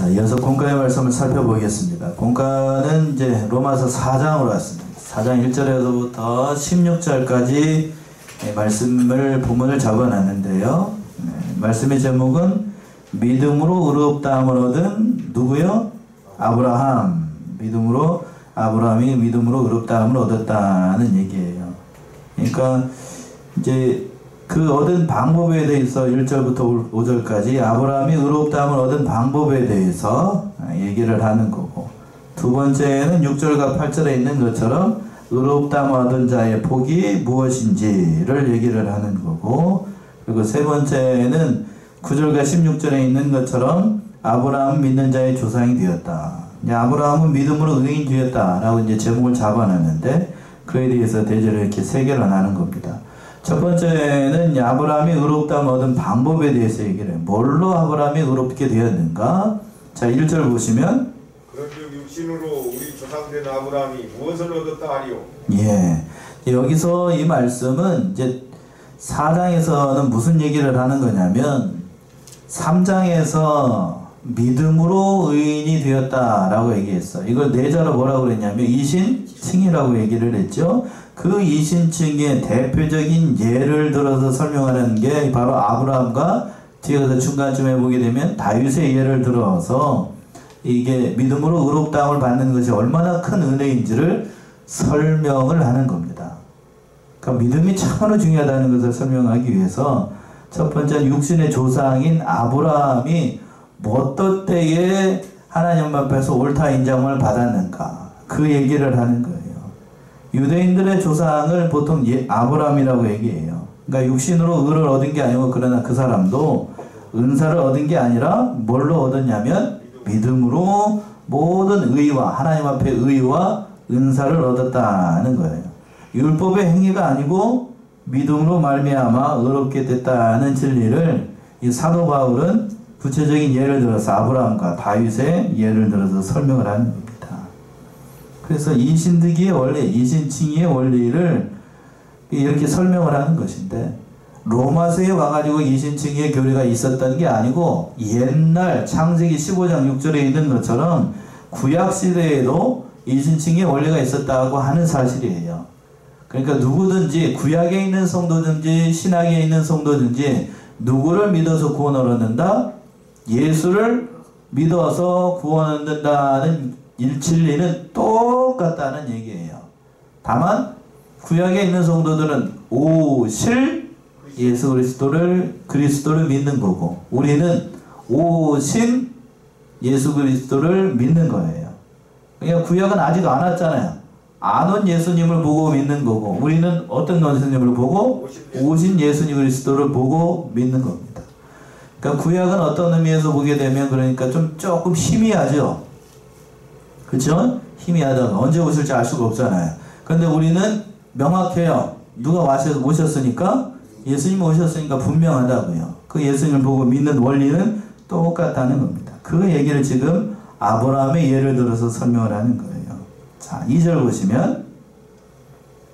자, 이어서 공과의 말씀을 살펴보겠습니다. 공과는 이제 로마서 4장으로 왔습니다. 4장 1절에서부터 16절까지 말씀을 본문을 적어놨는데요. 말씀의 제목은 믿음으로 의롭다함을 얻은 누구요? 아브라함. 아브라함이 믿음으로 의롭다함을 얻었다는 얘기예요. 그러니까 이제 그 얻은 방법에 대해서 1절부터 5절까지 아브라함이 의롭다함을 얻은 방법에 대해서 얘기를 하는 거고, 두 번째는 6절과 8절에 있는 것처럼 의롭다함을 얻은 자의 복이 무엇인지를 얘기를 하는 거고, 그리고 세 번째는 9절과 16절에 있는 것처럼 아브라함은 믿는 자의 조상이 되었다. 아브라함은 믿음으로 의인 되었다라고 이제 제목을 잡아놨는데, 그에 대해서 대절을 이렇게 세 개로 나눈 겁니다. 첫 번째는 아브라함이 의롭다함을 얻은 방법에 대해서 얘기를 해요. 뭘로 아브라함이 의롭게 되었는가? 자, 1절 보시면, 그런즉 육신으로 우리 조상된 아브라함이 무엇을 얻었다 하리요? 예, 여기서 이 말씀은 이제 4장에서는 무슨 얘기를 하는 거냐면, 3장에서 믿음으로 의인이 되었다라고 얘기했어. 이걸 내자로 뭐라고 그랬냐면 이신칭이라고 얘기를 했죠. 그 이신칭의 대표적인 예를 들어서 설명하는 게 바로 아브라함과 뒤에서 중간쯤에 보게 되면 다윗의 예를 들어서 이게 믿음으로 의롭다함을 받는 것이 얼마나 큰 은혜인지를 설명을 하는 겁니다. 그러니까 믿음이 참으로 중요하다는 것을 설명하기 위해서 첫 번째는 육신의 조상인 아브라함이 어떤 때에 하나님 앞에서 옳다 인정을 받았는가, 그 얘기를 하는 거예요. 유대인들의 조상을 보통 아브라함이라고 얘기해요. 그러니까 육신으로 의를 얻은 게 아니고, 그러나 그 사람도 은사를 얻은 게 아니라 뭘로 얻었냐면 믿음으로 모든 의와 하나님 앞에 의와 은사를 얻었다는 거예요. 율법의 행위가 아니고 믿음으로 말미암아 의롭게 됐다는 진리를 이 사도 바울은 구체적인 예를 들어서 아브라함과 다윗의 예를 들어서 설명을 하는 겁니다. 그래서 이신득이의 원리, 이신칭의의 원리를 이렇게 설명을 하는 것인데, 로마서에 와가지고 이신칭의의 교리가 있었던 게 아니고, 옛날 창세기 15장 6절에 있는 것처럼 구약시대에도 이신칭의의 원리가 있었다고 하는 사실이에요. 그러니까 누구든지, 구약에 있는 성도든지 신약에 있는 성도든지 누구를 믿어서 구원을 얻는다? 예수를 믿어서 구원을 얻는다는 진리는 똑같다는 얘기예요. 다만 구약에 있는 성도들은 오실 예수 그리스도를 믿는 거고, 우리는 오신 예수 그리스도를 믿는 거예요. 그러니까 구약은 아직 안 왔잖아요. 안 온 예수님을 보고 믿는 거고, 우리는 어떤 예수님을 보고? 오신 예수 그리스도를 보고 믿는 겁니다. 그러니까 구약은 어떤 의미에서 보게 되면, 그러니까 조금 희미하죠. 그렇죠? 희미하다가 언제 오실지 알 수가 없잖아요. 그런데 우리는 명확해요. 누가 오셨으니까? 예수님 오셨으니까 분명하다고요. 그 예수님을 보고 믿는 원리는 똑같다는 겁니다. 그 얘기를 지금 아브라함의 예를 들어서 설명을 하는 거예요. 자, 2절 보시면,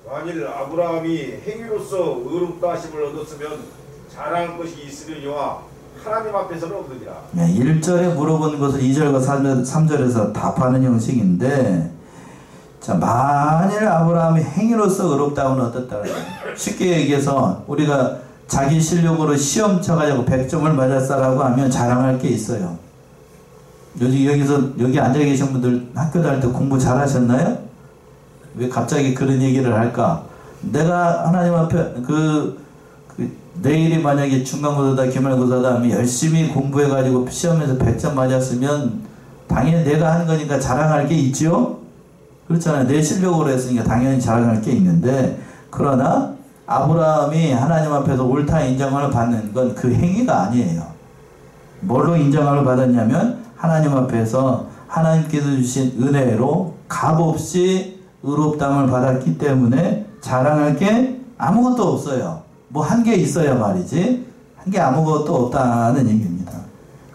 만일 아브라함이 행위로서 의롭다 하심을 얻었으면 자랑할 것이 있으려니와 하나님 앞에서는 없느니라. 1절에 물어본 것을 2절과 3절에서 답하는 형식인데, 자, 만일 아브라함이 행위로서 의롭다고는 어떻다? 쉽게 얘기해서 우리가 자기 실력으로 시험 쳐가지고 100점을 맞았다라고 하면 자랑할 게 있어요. 여기 앉아 계신 분들 학교 다닐 때 공부 잘하셨나요? 왜 갑자기 그런 얘기를 할까? 내가 하나님 앞에 내일이 만약에 중간고사다 기말고사다 하면 열심히 공부해가지고 시험에서 100점 맞았으면 당연히 내가 한 거니까 자랑할 게 있죠? 그렇잖아요. 내 실력으로 했으니까 당연히 자랑할 게 있는데, 그러나 아브라함이 하나님 앞에서 옳다 인정을 받는 건 그 행위가 아니에요. 뭘로 인정을 받았냐면 하나님 앞에서 하나님께서 주신 은혜로 값없이 의롭다함을 받았기 때문에 자랑할 게 아무것도 없어요. 뭐 한 게 있어야 말이지, 한 게 아무것도 없다는 얘기입니다.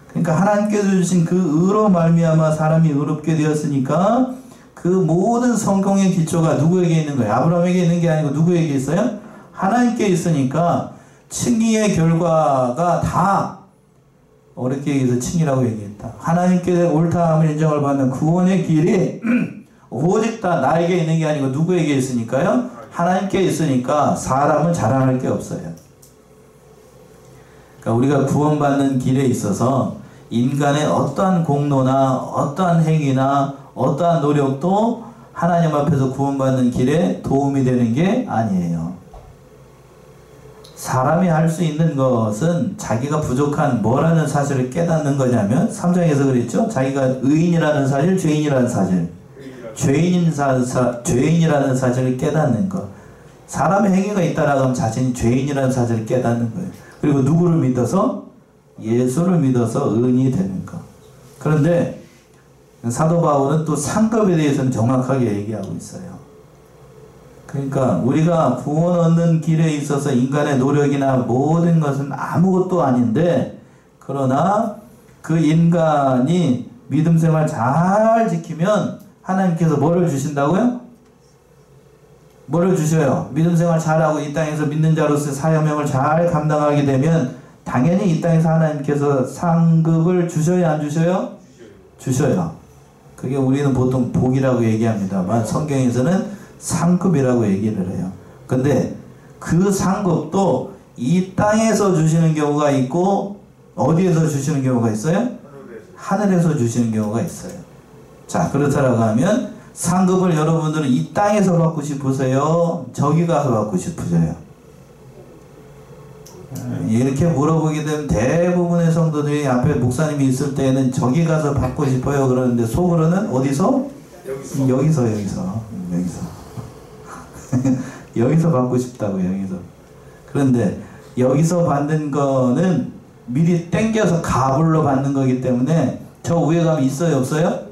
그러니까 하나님께서 주신 그 의로 말미암아 사람이 의롭게 되었으니까 그 모든 성경의 기초가 누구에게 있는 거예요? 아브라함에게 있는 게 아니고 누구에게 있어요? 하나님께 있으니까 칭의의 결과가 다 어렵게 얘기해서 칭의라고 얘기했죠. 있다. 하나님께 옳다함을 인정을 받는 구원의 길이 오직 다 나에게 있는 게 아니고 누구에게 있으니까요? 하나님께 있으니까 사람은 자랑할 게 없어요. 그러니까 우리가 구원받는 길에 있어서 인간의 어떠한 공로나 어떠한 행위나 어떠한 노력도 하나님 앞에서 구원받는 길에 도움이 되는 게 아니에요. 사람이 할 수 있는 것은 자기가 부족한 뭐라는 사실을 깨닫는 거냐면 3장에서 그랬죠. 자기가 의인이라는 사실, 죄인이라는 사실. 죄인이라는 사실을 깨닫는 것. 사람의 행위가 있다라고 하면 자신이 죄인이라는 사실을 깨닫는 거예요. 그리고 누구를 믿어서? 예수를 믿어서 의인이 되는 것. 그런데 사도 바울은 또 상급에 대해서는 정확하게 얘기하고 있어요. 그러니까 우리가 구원 얻는 길에 있어서 인간의 노력이나 모든 것은 아무것도 아닌데, 그러나 그 인간이 믿음 생활 잘 지키면 하나님께서 뭐를 주신다고요? 뭐를 주셔요? 믿음 생활 잘하고 이 땅에서 믿는 자로서 사명을 잘 감당하게 되면 당연히 이 땅에서 하나님께서 상급을 주셔야 안 주셔요? 주셔요. 그게 우리는 보통 복이라고 얘기합니다만 성경에서는 상급이라고 얘기를 해요. 근데 그 상급도 이 땅에서 주시는 경우가 있고 어디에서 주시는 경우가 있어요? 하늘에서 주시는 경우가 있어요. 자, 그렇다라고 하면 상급을 여러분들은 이 땅에서 받고 싶으세요? 저기 가서 받고 싶으세요? 이렇게 물어보게 되면 대부분의 성도들이 앞에 목사님이 있을 때에는 저기 가서 받고 싶어요 그러는데 속으로는 어디서? 여기서 여기서 받고 싶다고. 여기서. 그런데 여기서 받는 거는 미리 땡겨서 가불로 받는 거기 때문에 저 위에 가면 있어요 없어요?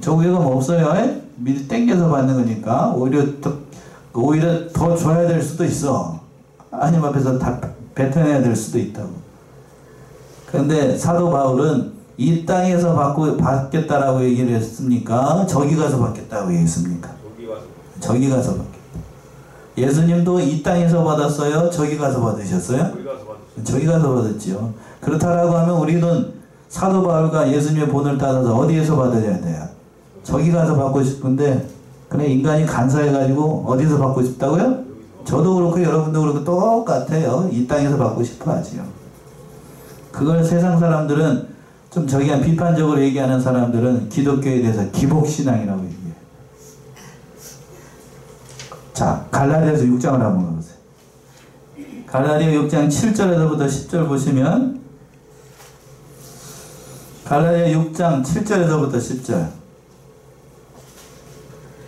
저 위에 가면 없어요. 에? 미리 땡겨서 받는 거니까 오히려 더 줘야 될 수도 있어. 하나님 앞에서 다 뱉어내야 될 수도 있다고. 그런데 사도 바울은 이 땅에서 받겠다라고 얘기를 했습니까? 저기 가서 받겠다고 얘기했습니까? 저기 가서 받겠다. 예수님도 이 땅에서 받았어요? 저기 가서 받으셨어요? 저기 가서 받았지요. 그렇다라고 하면 우리는 사도 바울과 예수님의 본을 따라서 어디에서 받아야 돼요? 저기 가서 받고 싶은데 그냥 인간이 간사해가지고 어디서 받고 싶다고요? 저도 그렇고 여러분도 그렇고 똑같아요. 이 땅에서 받고 싶어 하지요. 그걸 세상 사람들은 좀 저기한 비판적으로 얘기하는 사람들은 기독교에 대해서 기복신앙이라고 얘기해요. 자, 갈라디아서 6장을 한번 보세요. 갈라디아 6장 7절에서부터 10절 보시면 갈라디아 6장 7절에서부터 10절.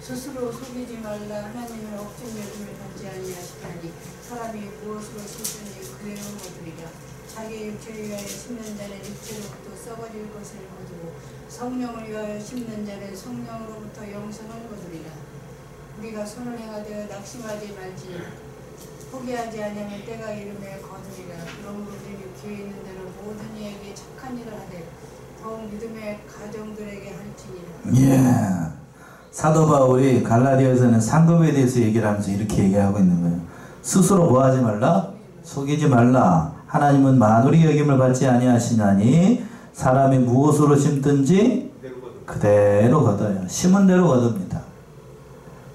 스스로 속이지 말라. 하나님을 억지 매김을 받지 아니하시다니 사람이 무엇으로 심든지 그대로 거두리라. 자기 육체를 위하여 심는 자는 육체로부터 썩어질 것을 거두고 성령을 위하여 심는 자는 성령으로부터 영생을 거두리라. 우리가 손을 행하되 낙심하지 말지 포기하지 아니하면 때가 이르매 거두리라. 그러므로 우리는 기회 있는 대로 모든 이에게 착한 일을 하되 더욱 믿음의 가정들에게 할지니라. 예. 사도 바울이 갈라디아에서는 상급에 대해서 얘기를 하면서 이렇게 얘기하고 있는 거예요. 스스로 뭐 하지 말라? 속이지 말라. 하나님은 만물이 여김을 받지 아니하시나니 사람이 무엇으로 심든지 그대로 거둬요. 심은 대로 거둡니다.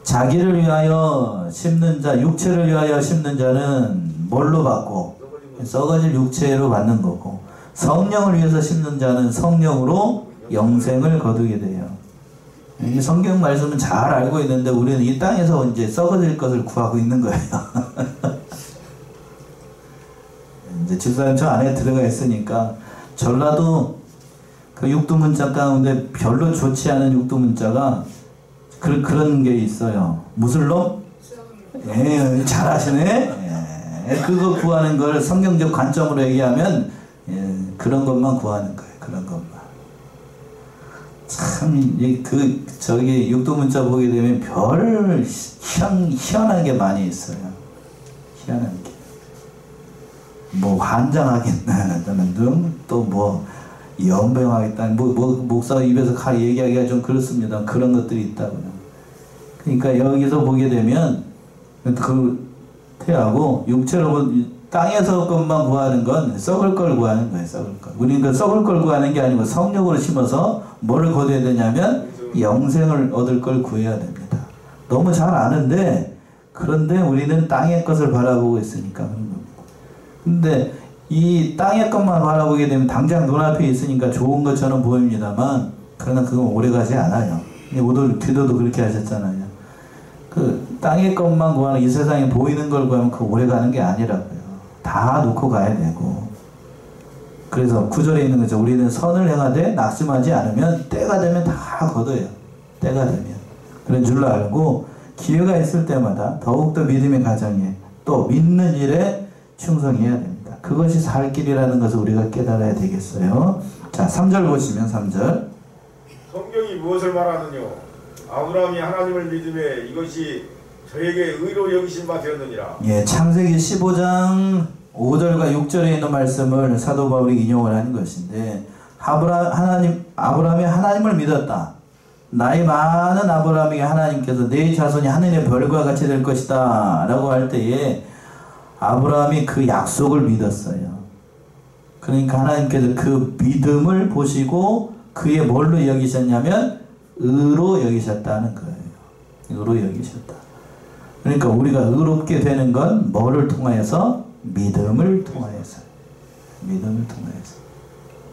자기를 위하여 심는 자, 육체를 위하여 심는 자는 뭘로 받고? 썩어질 육체로 받는 거고, 성령을 위해서 심는 자는 성령으로 영생을 거두게 돼요. 이 성경 말씀은 잘 알고 있는데 우리는 이 땅에서 이제 썩어질 것을 구하고 있는 거예요. 이제 집사님 저 안에 들어가 있으니까 전라도 그 육두문자 가운데 별로 좋지 않은 육두문자가 그런 게 있어요. 무슬롬? 예, 잘하시네. 예, 그거 구하는 걸 성경적 관점으로 얘기하면 예, 그런 것만 구하는 거예요. 그런 것만. 참, 저기 육두문자 보게 되면 별 희한한 게 많이 있어요. 희한한 게. 뭐 환장하겠다는 등, 또 뭐 연병하겠다는, 목사 입에서 얘기하기가 좀 그렇습니다. 그런 것들이 있다고요. 그러니까 여기서 보게 되면 그 태하고 육체로 땅에서 것만 구하는 건 썩을 걸 구하는 거예요. 썩을 걸. 우리는 그 썩을 걸 구하는 게 아니고 성령으로 심어서 뭐를 거둬야 되냐면 영생을 얻을 걸 구해야 됩니다. 너무 잘 아는데 그런데 우리는 땅의 것을 바라보고 있으니까 그런 겁니다. 근데 이 땅의 것만 바라보게 되면 당장 눈앞에 있으니까 좋은 것처럼 보입니다만 그러나 그건 오래가지 않아요. 오늘 기도도 그렇게 하셨잖아요. 그 땅의 것만 구하는 이 세상에 보이는 걸 구하면 그 오래가는 게 아니라고요. 다 놓고 가야 되고. 그래서 구절에 있는 거죠. 우리는 선을 행하되 낙심하지 않으면 때가 되면 다 거둬요. 때가 되면. 그런 줄로 알고 기회가 있을 때마다 더욱더 믿음의 가정에 또 믿는 일에 충성해야 됩니다. 그것이 살 길이라는 것을 우리가 깨달아야 되겠어요. 자, 3절 보시면 3절. 성경이 무엇을 말하느냐? 아브라함이 하나님을 믿음에 이것이 저에게 의로 여기신 바 되었느니라. 예, 창세기 15장 5절과 6절에 있는 말씀을 사도 바울이 인용을 하는 것인데 아브라함이 하나님을 믿었다. 나이 많은 아브라함에게 하나님께서 내 자손이 하늘의 별과 같이 될 것이다 라고 할 때에 아브라함이 그 약속을 믿었어요. 그러니까 하나님께서 그 믿음을 보시고 그의 뭘로 여기셨냐면 의로 여기셨다는 거예요. 의로 여기셨다. 그러니까 우리가 의롭게 되는 건 뭐를 통하여서? 믿음을 통하여서. 믿음을 통하여서.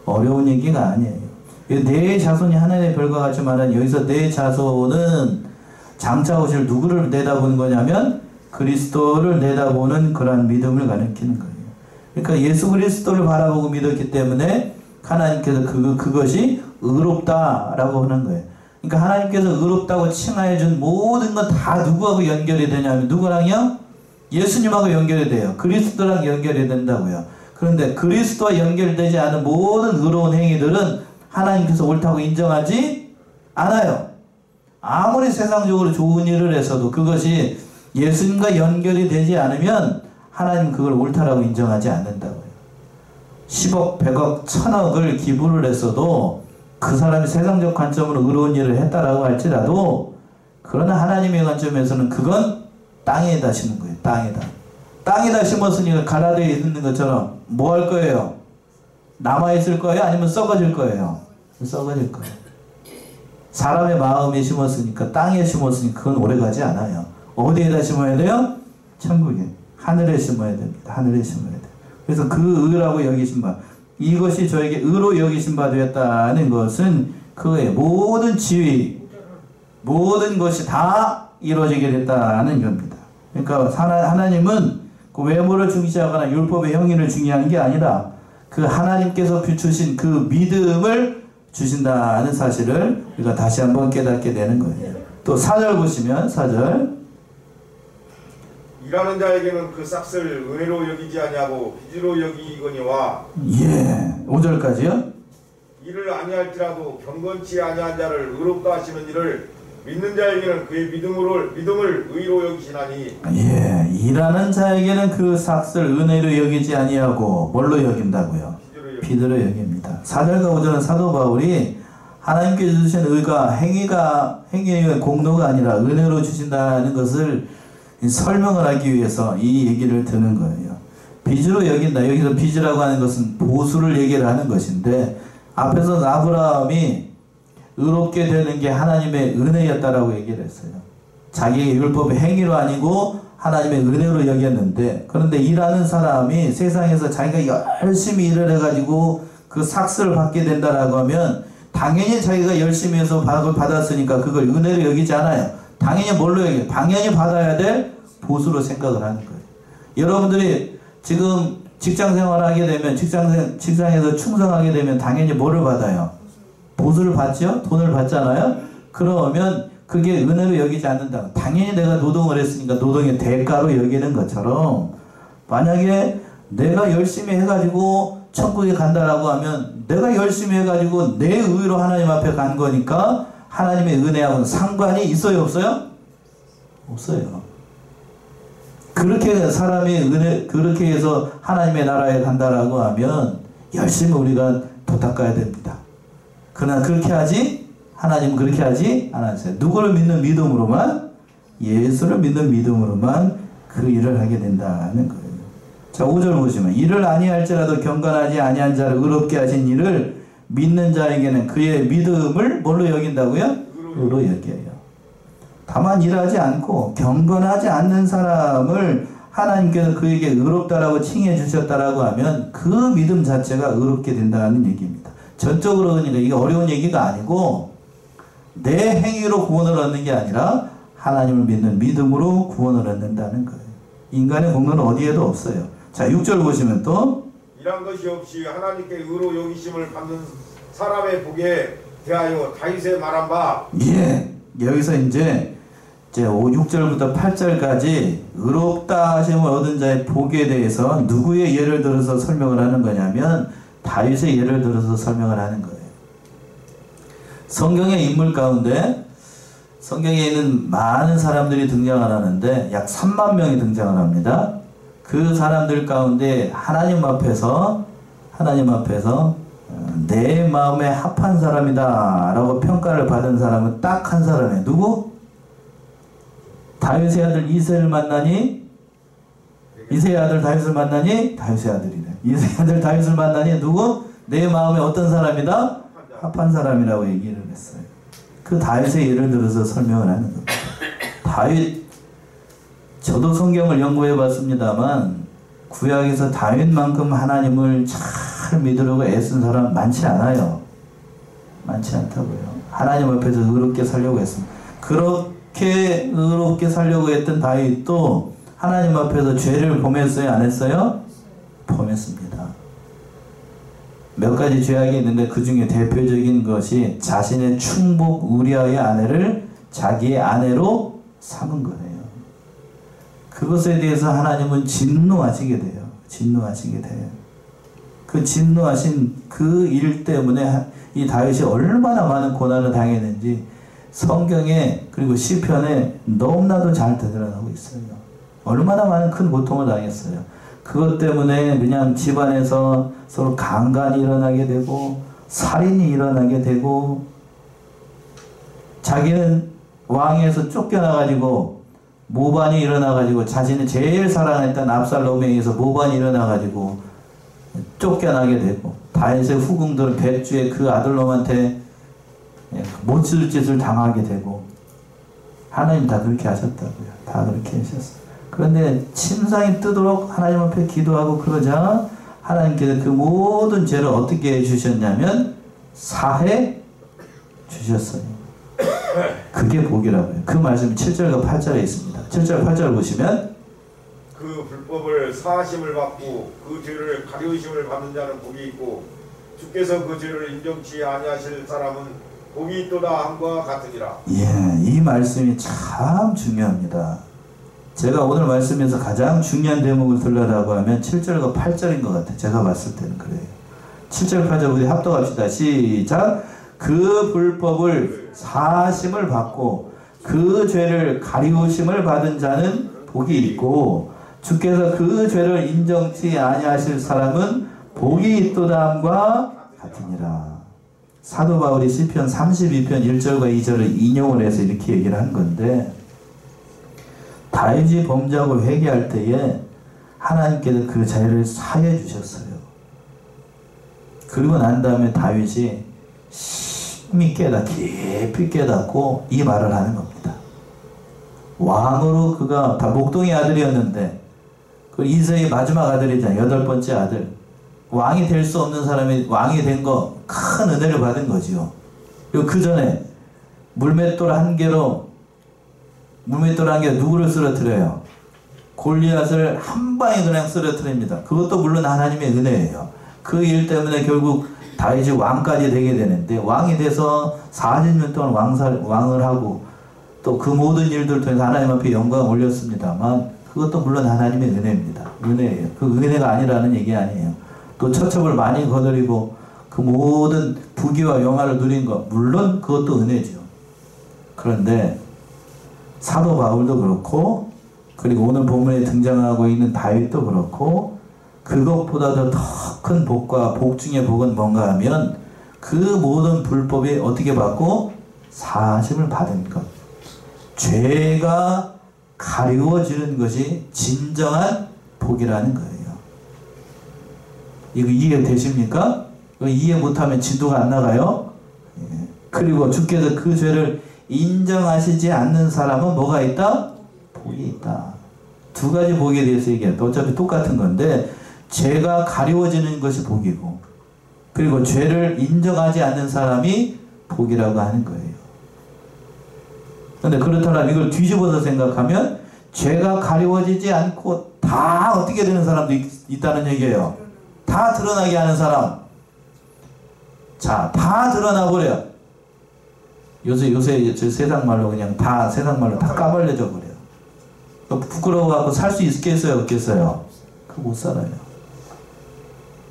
어려운 얘기가 아니에요. 내 자손이 하늘의 별과 같이 말하는 여기서 내 자손은 장차 오실 누구를 내다보는 거냐면 그리스도를 내다보는 그러한 믿음을 가리키는 거예요. 그러니까 예수 그리스도를 바라보고 믿었기 때문에 하나님께서 그것이 의롭다라고 하는 거예요. 그러니까 하나님께서 의롭다고 칭하여 준 모든 건 다 누구하고 연결이 되냐면 누구랑요? 예수님하고 연결이 돼요. 그리스도랑 연결이 된다고요. 그런데 그리스도와 연결되지 않은 모든 의로운 행위들은 하나님께서 옳다고 인정하지 않아요. 아무리 세상적으로 좋은 일을 해서도 그것이 예수님과 연결이 되지 않으면 하나님 그걸 옳다라고 인정하지 않는다고요. 10억, 100억, 1000억을 기부를 했어도 그 사람이 세상적 관점으로 의로운 일을 했다라고 할지라도 그러나 하나님의 관점에서는 그건 땅에다 심은 거예요. 땅에다. 땅에다 심었으니까 갈라되어 있는 것처럼 뭐 할 거예요? 남아있을 거예요? 아니면 썩어질 거예요? 썩어질 거예요. 사람의 마음에 심었으니까 땅에 심었으니까 그건 오래가지 않아요. 어디에다 심어야 돼요? 천국에. 하늘에 심어야 됩니다. 하늘에 심어야 돼요. 그래서 그 의라고 여기신 바 이것이 저에게 의로 여기신 바 되었다는 것은 그의 모든 지위 모든 것이 다 이루어지게 됐다는 겁니다. 그러니까 하나님은 그 외모를 중시하거나 율법의 형의를 중요한 게 아니라 그 하나님께서 비추신 그 믿음을 주신다는 사실을 우리가 다시 한번 깨닫게 되는 거예요. 또 4절 보시면 4절 일하는 자에게는 그 싹을 은혜로 여기지 아니하고 빚으로 여기거니와 예 5절까지요. 일을 아니할지라도 경건치 아니한 자를 의롭다 하시는 일을 믿는 자에게는 그의 믿음을 의로 여기시나니 예 일하는 자에게는 그 삭슬 은혜로 여기지 아니하고 뭘로 여긴다고요? 빚으로 여깁니다. 4절과 5절은 사도 바울이 하나님께서 주신 의가 행위의 공로가 아니라 은혜로 주신다는 것을 설명을 하기 위해서 이 얘기를 드는 거예요. 빚으로 여긴다. 여기서 빚이라고 하는 것은 보수를 얘기를 하는 것인데 앞에서 아브라함이 의롭게 되는 게 하나님의 은혜였다라고 얘기를 했어요. 자기의 율법의 행위로 아니고 하나님의 은혜로 여겼는데 그런데 일하는 사람이 세상에서 자기가 열심히 일을 해가지고 그 삭스를 받게 된다라고 하면 당연히 자기가 열심히 해서 받았으니까 그걸 은혜로 여기지 않아요. 당연히 뭘로 여겨요? 당연히 받아야 될 보수로 생각을 하는 거예요. 여러분들이 지금 직장생활을 하게 되면 직장에서 충성하게 되면 당연히 뭐를 받아요? 보수를 받죠? 돈을 받잖아요? 그러면 그게 은혜로 여기지 않는다. 당연히 내가 노동을 했으니까 노동의 대가로 여기는 것처럼 만약에 내가 열심히 해가지고 천국에 간다라고 하면 내가 열심히 해가지고 내 의로 하나님 앞에 간 거니까 하나님의 은혜하고는 상관이 있어요? 없어요? 없어요. 그렇게 사람이 그렇게 해서 하나님의 나라에 간다라고 하면 열심히 우리가 도닦아야 됩니다. 그러나 그렇게 하지 하나님은 그렇게 하지 않았어요. 누구를 믿는 믿음으로만 예수를 믿는 믿음으로만 그 일을 하게 된다는 거예요. 자, 5절 보시면 이를 아니할지라도 경건하지 아니한 자를 의롭게 하신 이를 믿는 자에게는 그의 믿음을 뭘로 여긴다고요? 의로 여겨요. 다만 일하지 않고 경건하지 않는 사람을 하나님께서 그에게 의롭다라고 칭해 주셨다라고 하면 그 믿음 자체가 의롭게 된다는 얘기입니다. 전적으로 그러니까 이게 어려운 얘기가 아니고 내 행위로 구원을 얻는 게 아니라 하나님을 믿는 믿음으로 구원을 얻는다는 거예요. 인간의 공로는 어디에도 없어요. 자, 6절 보시면 또 이런 것이 없이 하나님께 의로 여기심을 받는 사람의 복에 대하여 다윗의 말한 바 예, 여기서 이제 6절부터 8절까지 의롭다 하심을 얻은 자의 복에 대해서 누구의 예를 들어서 설명을 하는 거냐면 다윗의 예를 들어서 설명을 하는 거예요. 성경의 인물 가운데 성경에 있는 많은 사람들이 등장을 하는데 약 3만 명이 등장을 합니다. 그 사람들 가운데 하나님 앞에서 내 마음에 합한 사람이다 라고 평가를 받은 사람은 딱 한 사람이에요. 누구? 다윗의 아들 이새를 만나니? 이새의 아들 다윗을 만나니? 다윗의 아들이래. 이새의 아들 다윗을 만나니 누구? 내 마음에 어떤 사람이다? 합한 사람이라고 얘기를 했어요. 그 다윗의 예를 들어서 설명을 하는 겁니다. 다윗, 저도 성경을 연구해 봤습니다만 구약에서 다윗만큼 하나님을 잘 믿으려고 애쓴 사람 많지 않아요. 많지 않다고요. 하나님 앞에서 의롭게 살려고 했습니다. 그렇게 의롭게 살려고 했던 다윗도 하나님 앞에서 죄를 범했어요? 안 했어요? 범했습니다. 몇 가지 죄악이 있는데 그 중에 대표적인 것이 자신의 충복 우리아의 아내를 자기의 아내로 삼은 거예요. 그것에 대해서 하나님은 진노하시게 돼요. 진노하시게 돼요. 그 진노하신 그 일 때문에 이 다윗이 얼마나 많은 고난을 당했는지 성경에 그리고 시편에 너무나도 잘 드러나고 있어요. 얼마나 많은 큰 고통을 당했어요. 그것 때문에 그냥 집안에서 서로 강간이 일어나게 되고 살인이 일어나게 되고 자기는 왕에서 쫓겨나가지고 모반이 일어나가지고 자신이 제일 사랑했던 압살롬에 의해서 모반이 일어나가지고 쫓겨나게 되고 다윗의 후궁들은 백주의 그 아들놈한테 못 쓸 짓을 당하게 되고 하나님 다 그렇게 하셨다고요. 다 그렇게 하셨어요. 그런데 침상이 뜨도록 하나님 앞에 기도하고 그러자 하나님께서 그 모든 죄를 어떻게 해주셨냐면 사해 주셨어요. 그게 복이라고요. 그 말씀이 7절과 8절에 있습니다. 7절 8절 보시면 그 불법을 사하심을 받고 그 죄를 가려우심을 받는 자는 복이 있고 주께서 그 죄를 인정치 아니하실 사람은 복이 있도다 함과 같으니라. 예, 이 말씀이 참 중요합니다. 제가 오늘 말씀에서 가장 중요한 대목을 들으라고 하면 7절과 8절인 것 같아요. 제가 봤을 때는 그래요. 7절 8절 우리 합독합시다. 시작. 그 불법을 사하심을 받고 그 죄를 가리우심을 받은 자는 복이 있고 주께서 그 죄를 인정치 아니하실 사람은 복이 있도다함과 같으니라. 사도 바울이 시편 32편 1절과 2절을 인용을 해서 이렇게 얘기를 한 건데 다윗이 범죄하고 회개할 때에 하나님께서 그 죄를 사해 주셨어요. 그리고 난 다음에 다윗이 심히 깊이 깨닫고 이 말을 하는 겁니다. 왕으로 그가 다 목동의 아들이었는데 그 이새의 마지막 아들이잖아요. 8번째 아들. 왕이 될 수 없는 사람이 왕이 된 거 큰 은혜를 받은 거지요. 그리고 그 전에 물맷돌 한 개로 누구를 쓰러뜨려요? 골리앗을 한 방에 그냥 쓰러뜨립니다. 그것도 물론 하나님의 은혜예요. 그 일 때문에 결국 다윗이 왕까지 되게 되는데 왕이 돼서 40년 동안 왕을 하고 또 그 모든 일들을 통해서 하나님 앞에 영광을 올렸습니다만 그것도 물론 하나님의 은혜입니다. 은혜예요. 그 은혜가 아니라는 얘기 아니에요. 또 처첩을 많이 거느리고 그 모든 부귀와 영화를 누린 것 물론 그것도 은혜죠. 그런데 사도 바울도 그렇고 그리고 오늘 본문에 등장하고 있는 다윗도 그렇고 그것보다도 더 큰 복과 복 중의 복은 뭔가 하면 그 모든 불법이 어떻게 받고 사하심을 받은 것 죄가 가리워지는 것이 진정한 복이라는 거예요. 이거 이해되십니까? 이거 이해 못하면 진도가 안 나가요. 예. 그리고 주께서 그 죄를 인정하시지 않는 사람은 뭐가 있다? 복이 있다. 두 가지 복에 대해서 얘기해요. 어차피 똑같은 건데 죄가 가려워지는 것이 복이고 그리고 죄를 인정하지 않는 사람이 복이라고 하는 거예요. 근데 그렇다면 이걸 뒤집어서 생각하면 죄가 가려워지지 않고 다 어떻게 되는 사람도 있다는 얘기예요. 다 드러나게 하는 사람. 자, 다 드러나버려. 요새 저 세상 말로 그냥 다 세상 말로 다 까발려져 버려요. 부끄러워갖고 살 수 있겠어요, 없겠어요? 그거 못 살아요.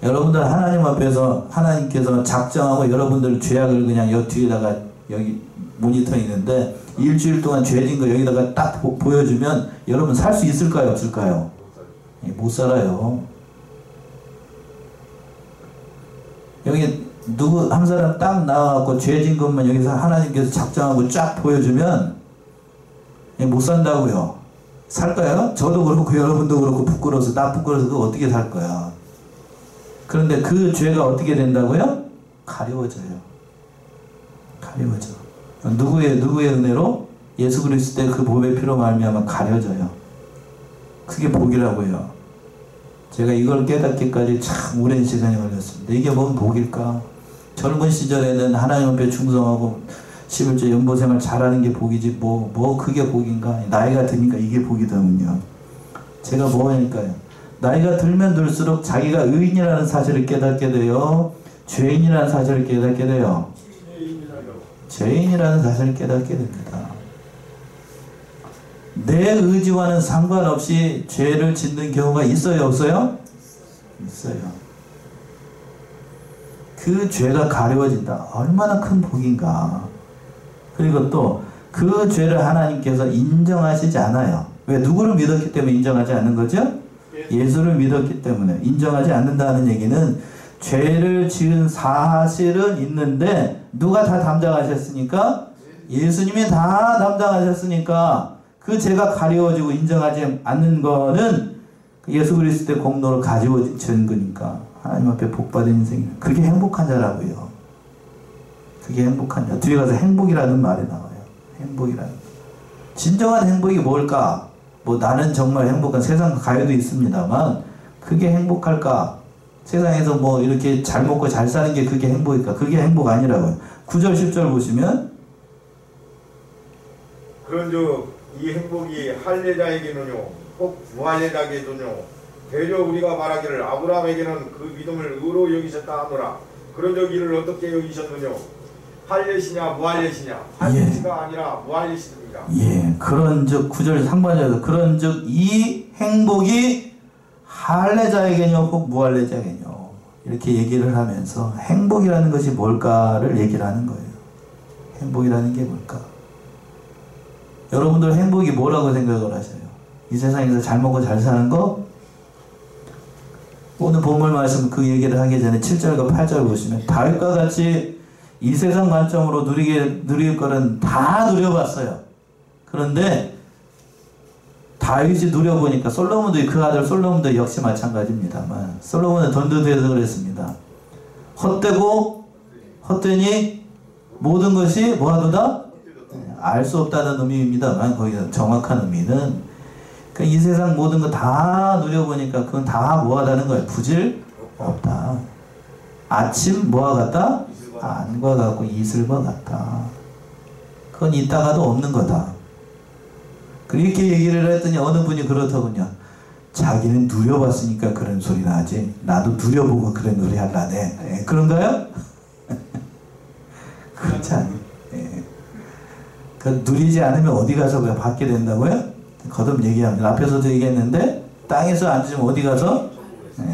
여러분들 하나님 앞에서 하나님께서 작정하고 여러분들 죄악을 그냥 여 뒤에다가 여기 모니터 있는데 일주일 동안 죄진 거 여기다가 딱 보여주면 여러분 살 수 있을까요, 없을까요? 못 살아요. 여기 누구 한 사람 딱 나와갖고 죄진 것만 여기서 하나님께서 작정하고 쫙 보여주면 못 산다고요. 살까요? 저도 그렇고 여러분도 그렇고 부끄러워서 나 부끄러워서 그거 어떻게 살 거야. 그런데 그 죄가 어떻게 된다고요? 가려워져요. 가려워져. 누구의 은혜로? 예수 그리스도의 그 보배 피로 말미암아 가려져요. 그게 복이라고요. 제가 이걸 깨닫기까지 참 오랜 시간이 걸렸습니다. 이게 뭔 복일까? 젊은 시절에는 하나님 앞에 충성하고 11조 연보생활 잘하는 게 복이지 뭐 그게 복인가? 나이가 드니까 이게 복이더군요. 제가 뭐하니까요? 나이가 들면 들수록 자기가 의인이라는 사실을 깨닫게 돼요. 죄인이라는 사실을 깨닫게 돼요. 죄인이라는 사실을 깨닫게 됩니다. 내 의지와는 상관없이 죄를 짓는 경우가 있어요, 없어요? 있어요. 그 죄가 가려워진다. 얼마나 큰 복인가. 그리고 또 그 죄를 하나님께서 인정하시지 않아요. 왜? 누구를 믿었기 때문에 인정하지 않는 거죠? 예수를 믿었기 때문에. 인정하지 않는다는 얘기는 죄를 지은 사실은 있는데 누가 다 담당하셨으니까? 예수님이 다 담당하셨으니까 그 죄가 가려워지고 인정하지 않는 거는 예수 그리스도의 공로로 가져진 거니까 하나님 앞에 복받은 인생이에요. 그게 행복한 자라고요. 그게 행복한 자. 뒤에 가서 행복이라는 말이 나와요. 행복이라는. 진정한 행복이 뭘까? 뭐 나는 정말 행복한 세상 가요도 있습니다만 그게 행복할까? 세상에서 뭐 이렇게 잘 먹고 잘 사는 게 그게 행복일까? 그게 행복 아니라고요. 9절 10절 보시면 그런즉 이 행복이 할례자에게는요 꼭 무할례자에게는요 대저 우리가 말하기를 아브라함에게는 그 믿음을 의로 여기셨다 하노라. 그런즉 이를 어떻게 여기셨느냐? 할례시냐 무할례시냐? 할례시가 아니라 무할례시입니다. 예, 그런즉 9절 상반절에서 그런즉 이 행복이 할례자에게뇨 혹 무할례자에게뇨 이렇게 얘기를 하면서 행복이라는 것이 뭘까를 얘기를 하는 거예요. 행복이라는 게 뭘까? 여러분들 행복이 뭐라고 생각을 하셔요? 이 세상에서 잘 먹고 잘 사는 거? 오늘 본문 말씀 그 얘기를 하기 전에 7절과 8절 보시면 다윗과 같이 이 세상 관점으로 누릴 거는 다 누려봤어요. 그런데 다윗이 누려보니까 솔로몬도 그 아들 솔로몬도 역시 마찬가지입니다만 솔로몬은 던두두에서 그랬습니다. 헛되고 헛되니 모든 것이 뭐하도다? 알 수 없다는 의미입니다만 거기서 정확한 의미는 이 세상 모든 거 다 누려보니까 그건 다 뭐하다는 거예요? 부질 없다. 아침 뭐와 같다? 안과 같고 이슬과 같다. 그건 있다가도 없는 거다. 그렇게 얘기를 했더니 어느 분이 그렇더군요. 자기는 누려봤으니까 그런 소리 나지. 나도 누려보고 그런 소리 하려네. 그런가요? 그렇지 않아요. 누리지 않으면 어디 가서 받게 된다고요? 거듭 얘기합니다. 앞에서도 얘기했는데 땅에서 앉으면 어디 가서?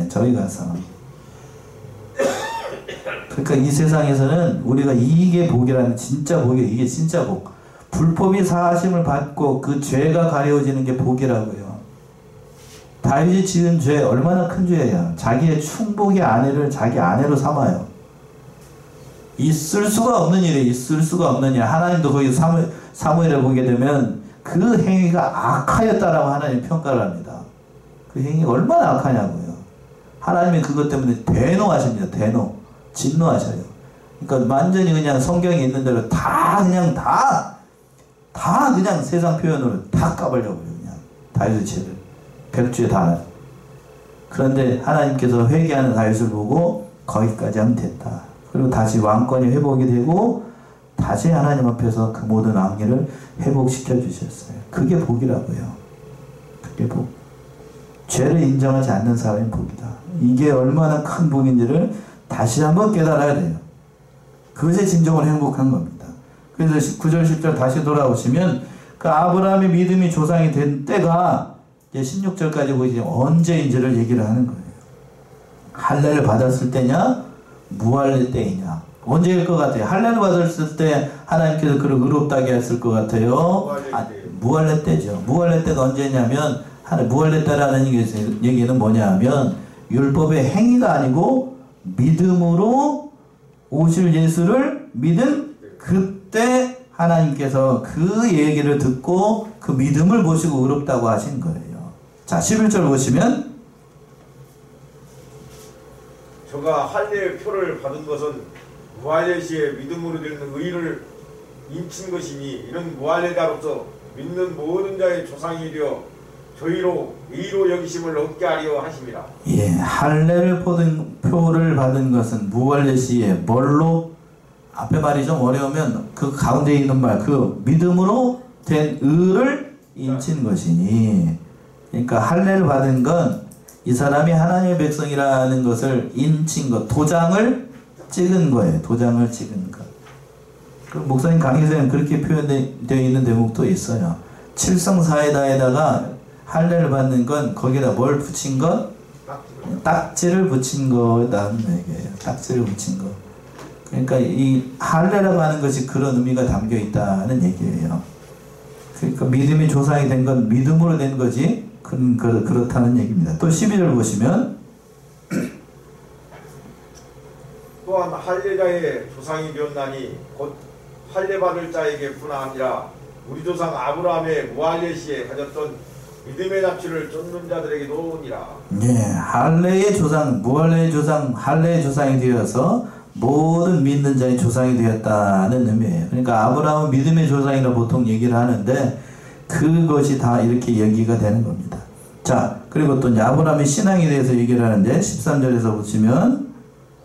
저기 가서. 그러니까 이 세상에서는 우리가 이게 복이라는 진짜 복이에요. 이게 진짜 복. 불법이 사하심을 받고 그 죄가 가려워지는 게 복이라고요. 다윗이 지은 죄 얼마나 큰 죄예요. 자기의 충복의 아내를 자기 아내로 삼아요. 있을 수가 없는 일이에요. 있을 수가 없는 일. 하나님도 거기 사무엘에 보게 되면 그 행위가 악하였다라고 하나님 평가를 합니다. 그 행위가 얼마나 악하냐고요. 하나님이 그것 때문에 대노하십니다. 대노. 진노하셔요. 그러니까 완전히 그냥 성경에 있는 대로 다 그냥 다 그냥 세상 표현으로 다 까버려버려요. 그냥 다윗의 죄를. 백주에 다. 그런데 하나님께서 회개하는 다윗을 보고 거기까지 하면 됐다. 그리고 다시 왕권이 회복이 되고 다시 하나님 앞에서 그 모든 왕위를 회복시켜 주셨어요. 그게 복이라고요. 그게 복. 죄를 인정하지 않는 사람이 복이다. 이게 얼마나 큰 복인지를 다시 한번 깨달아야 돼요. 그것이 진정으로 행복한 겁니다. 그래서 9절 10절 다시 돌아오시면 그 아브라함의 믿음이 조상이 된 때가 이제 16절까지 보시면 언제인지를 얘기를 하는 거예요. 할례를 받았을 때냐 무할례 때이냐. 언제일 것 같아요? 할례를 받았을 때 하나님께서 그를 의롭다게 했을 것 같아요. 무할례 때죠. 무할례 때가 언제냐면 무할례 때라는 얘기는 뭐냐면 율법의 행위가 아니고 믿음으로 오실 예수를 믿은 그때 하나님께서 그 얘기를 듣고 그 믿음을 보시고 의롭다고 하신 거예요. 자, 11절 보시면 저가 할례의 표를 받은 것은 무할례 시에 믿음으로 되는 의를 인친 것이니 이는 무할례자로서 믿는 모든 자의 조상이 되어 저희로 의로 여기심을 얻게 하려 하심이라. 예, 할례를 표를 받은 것은 무할례 시에 뭘로? 앞에 말이 좀 어려우면 그 가운데 있는 말, 그 믿음으로 된 의를 인친 것이니. 그러니까 할례를 받은 건 이 사람이 하나님의 백성이라는 것을 인친 것, 도장을 찍은 거예요. 도장을 찍은 것. 그 목사님 강의에서는 그렇게 표현되어 있는 대목도 있어요. 칠성사에다가 할례를 받는 건 거기다 뭘 붙인 것? 딱지를 붙인 거라는 얘기예요. 딱지를 붙인 거. 그러니까 이 할례라고 하는 것이 그런 의미가 담겨 있다는 얘기예요. 그러니까 믿음이 조상이 된 건 믿음으로 된 거지. 그렇다는 얘기입니다. 또 12절 보시면 또한 할례자의 조상이 되었나니 곧 할례 받을 자에게뿐 아니라 우리 조상 아브라함의 무할례 시에 가졌던 믿음의 납치를 쫓는 자들에게도니라. 예, 할례의 조상, 무할례의 조상, 할례의 조상이 되어서 모든 믿는 자의 조상이 되었다는 의미예요. 그러니까 아브라함은 믿음의 조상이라고 보통 얘기를 하는데 그것이 다 이렇게 얘기가 되는 겁니다. 자, 그리고 또 아브라함의 신앙에 대해서 얘기를 하는데 13절에서 보시면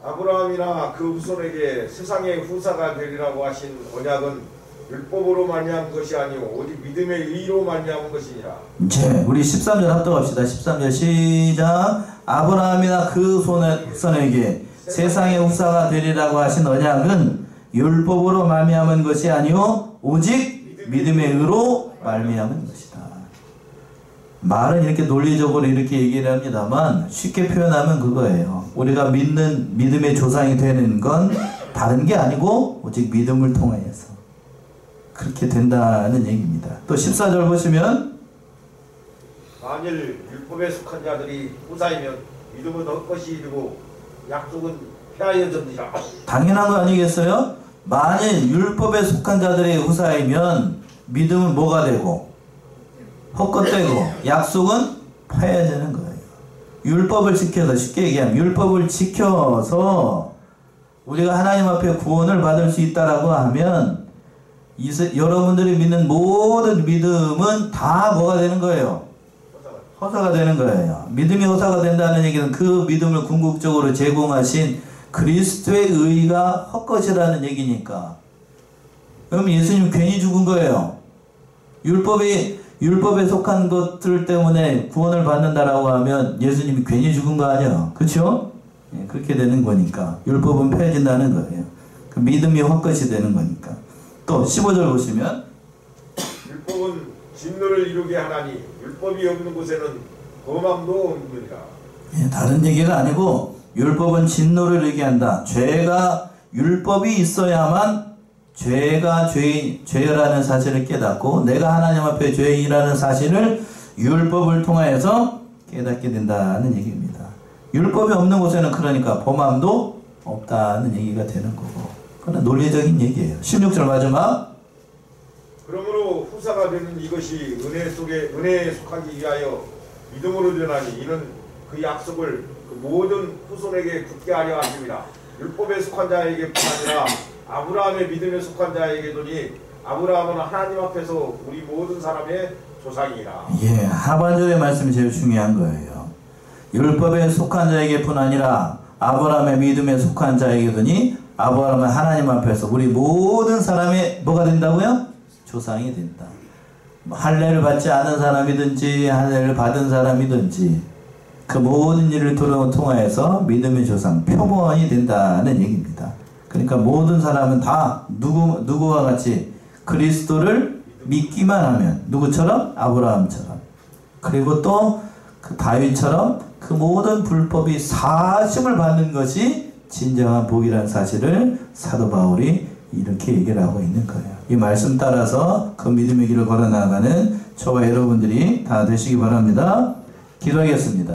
아브라함이나 그 후손에게 세상의 후사가 되리라고 하신 언약은 율법으로 말미암은 것이 아니오 오직 믿음의 의로 말미암은 것이니라. 이제 우리 13절 합독합시다. 13절 시작. 아브라함이나 그 후손에게 세상의 후사가 되리라고 하신 언약은 율법으로 말미암은 것이 아니오 오직 믿음의 의로 말미암은 것이다. 말은 이렇게 논리적으로 이렇게 얘기를 합니다만 쉽게 표현하면 그거예요. 우리가 믿는 믿음의 조상이 되는 건 다른 게 아니고 오직 믿음을 통하여서 그렇게 된다는 얘기입니다. 또 14절 보시면 만일 율법에 속한 자들이 후사이면 믿음은 헛것이 되고 약속은 폐하여졌느니라. 당연한 거 아니겠어요? 만일 율법에 속한 자들의 후사이면 믿음은 뭐가 되고 헛것되고 약속은 폐해지는 거예요. 율법을 지켜서 쉽게 얘기하면 율법을 지켜서 우리가 하나님 앞에 구원을 받을 수 있다라고 하면 여러분들이 믿는 모든 믿음은 다 뭐가 되는 거예요? 허사가 되는 거예요. 믿음이 허사가 된다는 얘기는 그 믿음을 궁극적으로 제공하신 그리스도의 의가 헛것이라는 얘기니까. 그럼 예수님 괜히 죽은 거예요. 율법에 속한 것들 때문에 구원을 받는다라고 하면 예수님이 괜히 죽은 거 아니야. 그렇죠? 예, 그렇게 되는 거니까. 율법은 폐해진다는 거예요. 그 믿음이 헛것이 되는 거니까. 또 15절 보시면 율법은 진노를 이루게 하나니 율법이 없는 곳에는 범함도 없느니라. 예, 다른 얘기가 아니고 율법은 진노를 이루게 한다. 율법이 있어야만 죄가 죄라는 사실을 깨닫고 내가 하나님 앞에 죄인이라는 사실을 율법을 통하여서 깨닫게 된다는 얘기입니다. 율법이 없는 곳에는 그러니까 범함도 없다는 얘기가 되는 거고 그건 논리적인 얘기예요. 16절 마지막 그러므로 후사가 되는 이것이 은혜에 속하기 위하여 믿음으로 되나니 이는 그 약속을 그 모든 후손에게 굳게 하려 하십니다. 율법에 속한 자에게뿐 아니라 아브라함의 믿음에 속한 자에게도니 아브라함은 하나님 앞에서 우리 모든 사람의 조상이라. 예, 하반절의 말씀이 제일 중요한 거예요. 율법에 속한 자에게뿐 아니라 아브라함의 믿음에 속한 자에게도니 아브라함은 하나님 앞에서 우리 모든 사람의 뭐가 된다고요? 조상이 된다. 할례를 받지 않은 사람이든지 할례를 받은 사람이든지 그 모든 일을 통하여서 믿음의 조상, 표본이 된다는 얘기입니다. 그러니까 모든 사람은 다 누구와 같이 그리스도를 믿기만 하면 누구처럼? 아브라함처럼. 그리고 또 그 다윗처럼 그 모든 불법이 사심을 받는 것이 진정한 복이라는 사실을 사도 바울이 이렇게 얘기를 하고 있는 거예요. 이 말씀 따라서 그 믿음의 길을 걸어나가는 저와 여러분들이 다 되시기 바랍니다. 기도하겠습니다.